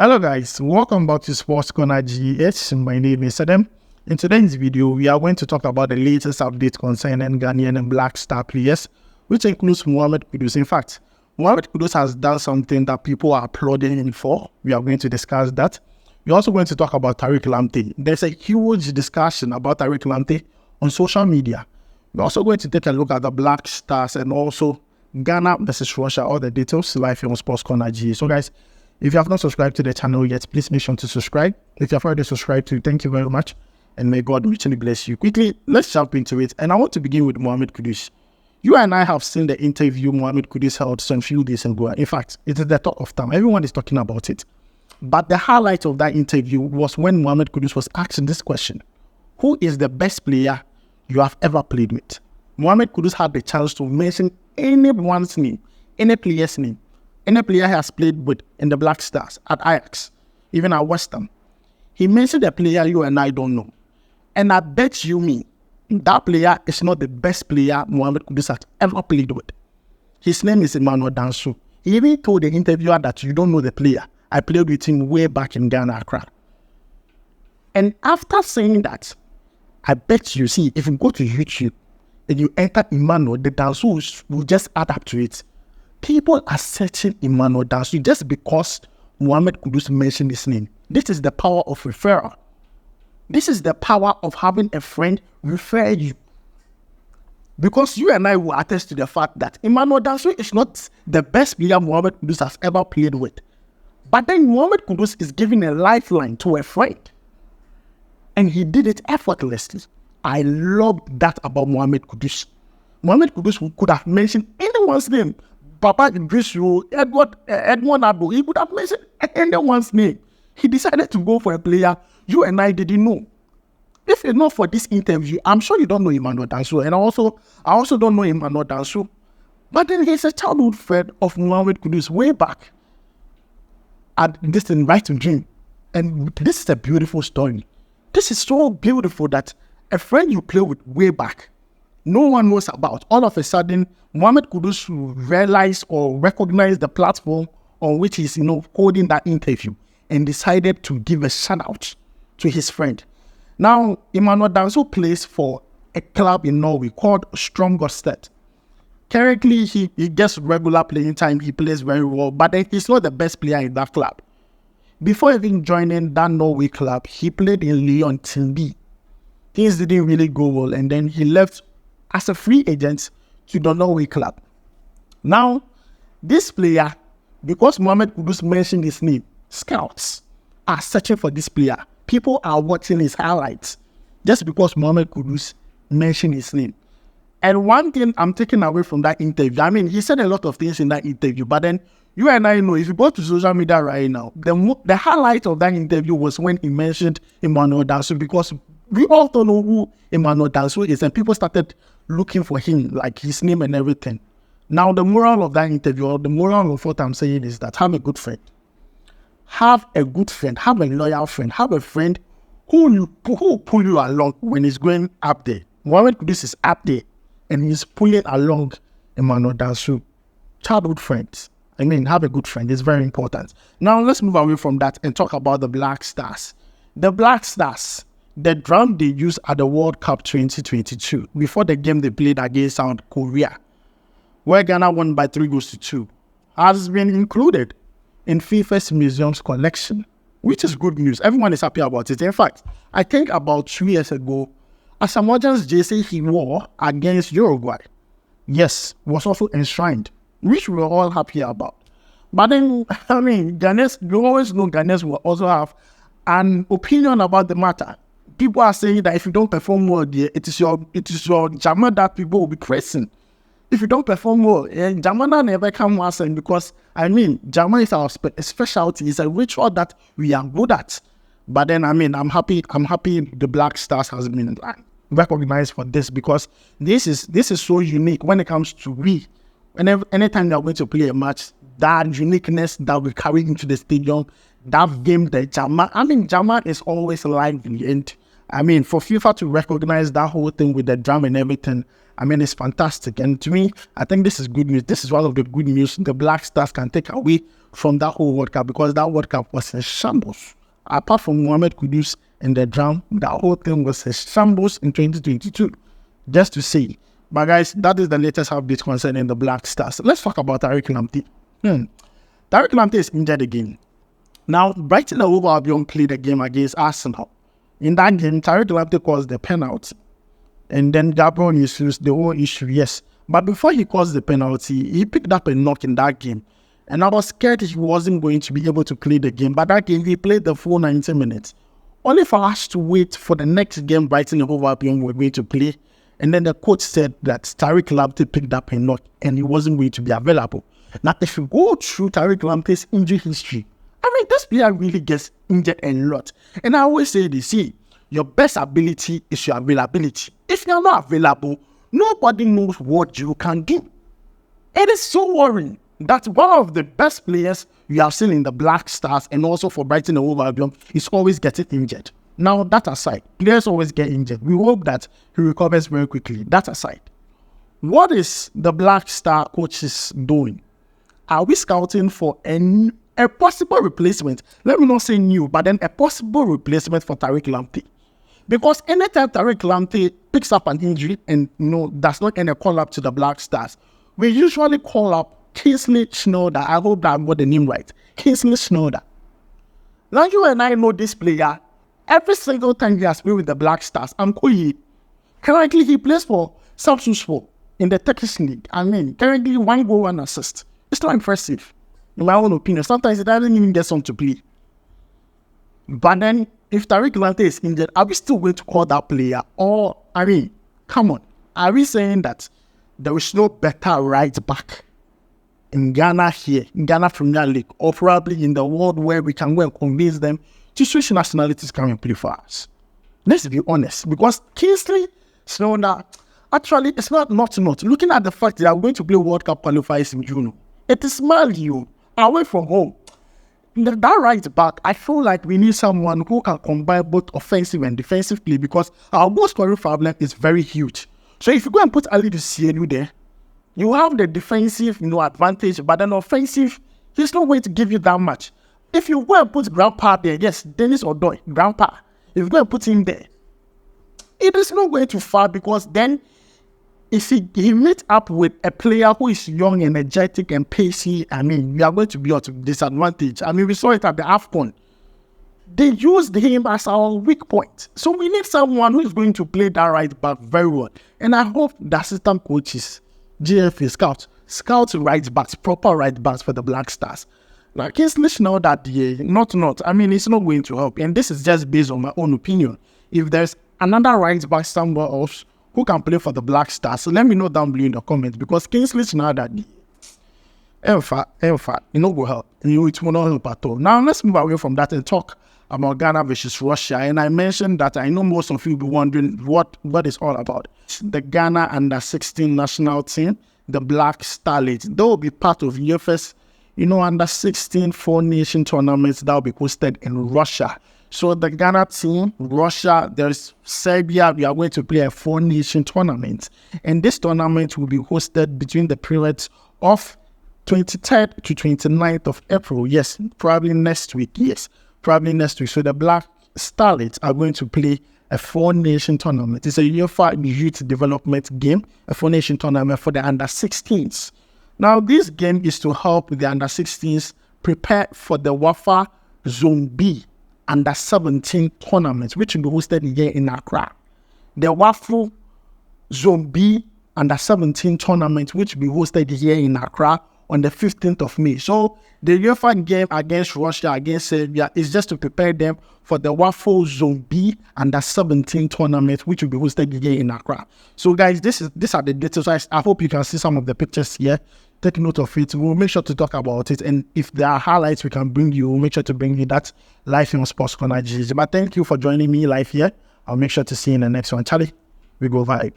Hello guys, welcome back to Sports Corner GH. My name is Adam. In today's video, we are going to talk about the latest update concerning Ghanaian and Black Star players, which includes Mohammed Kudus. In fact, Mohammed Kudus has done something that people are applauding him for. We are going to discuss that. We're also going to talk about Tariq Lamptey. There's a huge discussion about Tariq Lamptey on social media. We're also going to take a look at the Black Stars and also Ghana versus Russia, all the details live here on Sports Corner GH. So guys, if you have not subscribed to the channel yet, please make sure to subscribe. If you have already subscribed to, thank you very much. And may God richly bless you. Quickly, let's jump into it. And I want to begin with Mohammed Kudus. You and I have seen the interview Mohammed Kudus held some few days ago. In fact, it is the talk of time. Everyone is talking about it. But the highlight of that interview was when Mohammed Kudus was asked this question: who is the best player you have ever played with? Mohammed Kudus had the chance to mention anyone's name, any player's name. Any player he has played with in the Black Stars, at Ajax, even at West Ham. He mentioned a player you and I don't know. And I bet you me, that player is not the best player Mohammed Kudus has ever played with. His name is Emmanuel Danso. He even told the interviewer that you don't know the player. I played with him way back in Ghana, Accra. And after saying that, I bet you see, if you go to YouTube and you enter Emmanuel, the Danso will just add up to it. People are searching Emmanuel Danso just because Mohammed Kudus mentioned his name. This is the power of referral. This is the power of having a friend refer you. Because you and I will attest to the fact that Emmanuel Danso is not the best player Mohammed Kudus has ever played with. But then Mohammed Kudus is giving a lifeline to a friend. And he did it effortlessly. I love that about Mohammed Kudus. Mohammed Kudus could have mentioned anyone's name. Papa Idrisu, Edmond Abu, he would have mentioned anyone's name. He decided to go for a player you and I didn't know. If it's not for this interview, I'm sure you don't know Emmanuel Danso. And I also don't know Emmanuel Danso. But then he's a childhood friend of Mohammed Kudus way back at this thing, Right to Dream. And this is a beautiful story. This is so beautiful that a friend you play with way back, no one knows about. All of a sudden, Mohammed Kudus realized or recognized the platform on which he's, holding that interview and decided to give a shout out to his friend. Now, Emmanuel Danso plays for a club in Norway called Strømsgodset. Currently, he gets regular playing time. He plays very well, but he's not the best player in that club. Before even joining that Norway club, he played in Lyon TB. Things didn't really go well, and then he left as a free agent to the Norway club. Now, this player, because Mohammed Kudus mentioned his name, scouts are searching for this player. People are watching his highlights just because Mohammed Kudus mentioned his name. And one thing I'm taking away from that interview, he said a lot of things in that interview, but then you and I know, if you go to social media right now, the highlight of that interview was when he mentioned Emmanuel Danso, because we all don't know who Emmanuel Danso is, and people started looking for him, like his name and everything. Now, the moral of that interview, or the moral of what I'm saying is that have a good friend. Have a good friend. Have a loyal friend. Have a friend who pull you along when he's going up there. Mohammed Kudus is up there, and he's pulling along Emmanuel Danso. Childhood friends. Have a good friend. It's very important. Now, let's move away from that and talk about the Black Stars. The Black Stars, the drum they used at the World Cup 2022, before the game they played against South Korea, where Ghana won by 3-2, has been included in FIFA's museum's collection, which is good news. Everyone is happy about it. In fact, I think about 2 years ago, Asamoah's jersey he wore against Uruguay, was also enshrined, which we were all happy about. But then, Ghanaians, you always know Ghanaians will also have an opinion about the matter. People are saying that if you don't perform well, it is your Jama that people will be praising. If you don't perform well, Jama never come once, and because Jama is our specialty. It's a ritual that we are good at. But then I'm happy the Black Stars has been recognized for this, because this is so unique when it comes to anytime they are going to play a match, that uniqueness that we carry into the stadium, that game, the Jama. Jama is always lively, and I mean, for FIFA to recognize that whole thing with the drum and everything, I mean, it's fantastic. And to me, I think this is good news. This is one of the good news the Black Stars can take away from that whole World Cup, because that World Cup was a shambles. Apart from Mohammed Kudus and the drum, that whole thing was a shambles in 2022. Just to say. But guys, that is the latest update concerning the Black Stars. Let's talk about Tariq Lamptey. Tariq Lamptey is injured again. Now, Brighton and Hove Albion played a game against Arsenal. In that game, Tariq Lamptey caused the penalty. And then Gabriel Jesus, the whole issue, yes. But before he caused the penalty, he picked up a knock in that game. And I was scared he wasn't going to be able to play the game. But that game, he played the full 90 minutes. Only for us to wait for the next game Brighton and Hove Albion were going to play. And then the coach said that Tariq Lamptey picked up a knock and he wasn't going to be available. Now, if you go through Tariq Lamptey's injury history, I mean, this player really gets injured a lot. And I always say this, see, your best ability is your availability. If you're not available, nobody knows what you can do. It is so worrying that one of the best players you have seen in the Black Stars and also for Brighton and Hove Albion is always getting injured. Now, that aside, players always get injured. We hope that he recovers very quickly. That aside, what is the Black Star coaches doing? Are we scouting for a possible replacement? Let me not say new, but then a possible replacement for Tariq Lamptey. Because anytime Tariq Lamptey picks up an injury and does not end a call up to the Black Stars, we usually call up Kingsley Schnoder. I hope that I got the name right. Kingsley Schnoder. Now you and I know this player. Every single time he has played with the Black Stars, currently he plays for Samsunspor in the Turkish league. I mean, currently 1 goal, 1 assist. It's not impressive, in my own opinion. Sometimes he doesn't even get some to play. But then, if Tariq Lamptey is injured, are we still going to call that player? Or, I mean, come on. Are we saying that there is no better right back in Ghana here, in Ghana Premier League, or probably in the world where we can go and convince them to switch nationalities come and play for us? Let's be honest, because Kingsley Schnoder, actually, it's not. Looking at the fact that they are going to play World Cup qualifiers in June, it is you away from home. That right back, I feel like we need someone who can combine both offensive and defensive play, because our goal scoring problem is very huge. So if you go and put Ali Sienu there, you have the defensive advantage, but then offensive, he's not going to give you that much. If you go and put Grandpa there, yes, Dennis Odoi, Grandpa, if you go and put him there, it is not going too far, because then if he meets up with a player who is young, energetic, and pacey, I mean, we are going to be at a disadvantage. I mean, we saw it at the AFCON. They used him as our weak point. So we need someone who is going to play that right back very well. And I hope the assistant coaches, GFA, scout right backs, proper right backs for the Black Stars. Like, Kingsley Schnoder, I mean, it's not going to help. And this is just based on my own opinion. If there's another right back somewhere else who can play for the Black Stars, so let me know down below in the comments, because Kingsley Schnoder, it will help. It will not help at all. Now, let's move away from that and talk about Ghana versus Russia. And I mentioned that I know most of you will be wondering what it's all about. The Ghana under-16 national team, the Black Starlets, they will be part of UFA's under-16 4-nation tournaments that will be hosted in Russia. So the Ghana team, Russia, there's Serbia, we are going to play a 4-nation tournament. And this tournament will be hosted between the periods of 23rd to 29th of April. Yes, probably next week. So the Black Starlets are going to play a 4-nation tournament. It's a UEFA Youth Development game, a 4-nation tournament for the under-16s. Now, this game is to help the under-16s prepare for the WAFA Zone B under-17 tournament, which will be hosted here in Accra. The WAFA Zone B under-17 tournament, which will be hosted here in Accra on the 15th of May. So the UEFA game against Russia, against Serbia, is just to prepare them for the WAFA Zone B under-17 tournament, which will be hosted here in Accra. So guys, these are the details. I hope you can see some of the pictures here. Take note of it. We'll make sure to talk about it. And if there are highlights we can bring you, we'll make sure to bring you that live on Sports Corner GG. But thank you for joining me live here. I'll make sure to see you in the next one. Charlie, we go vibe.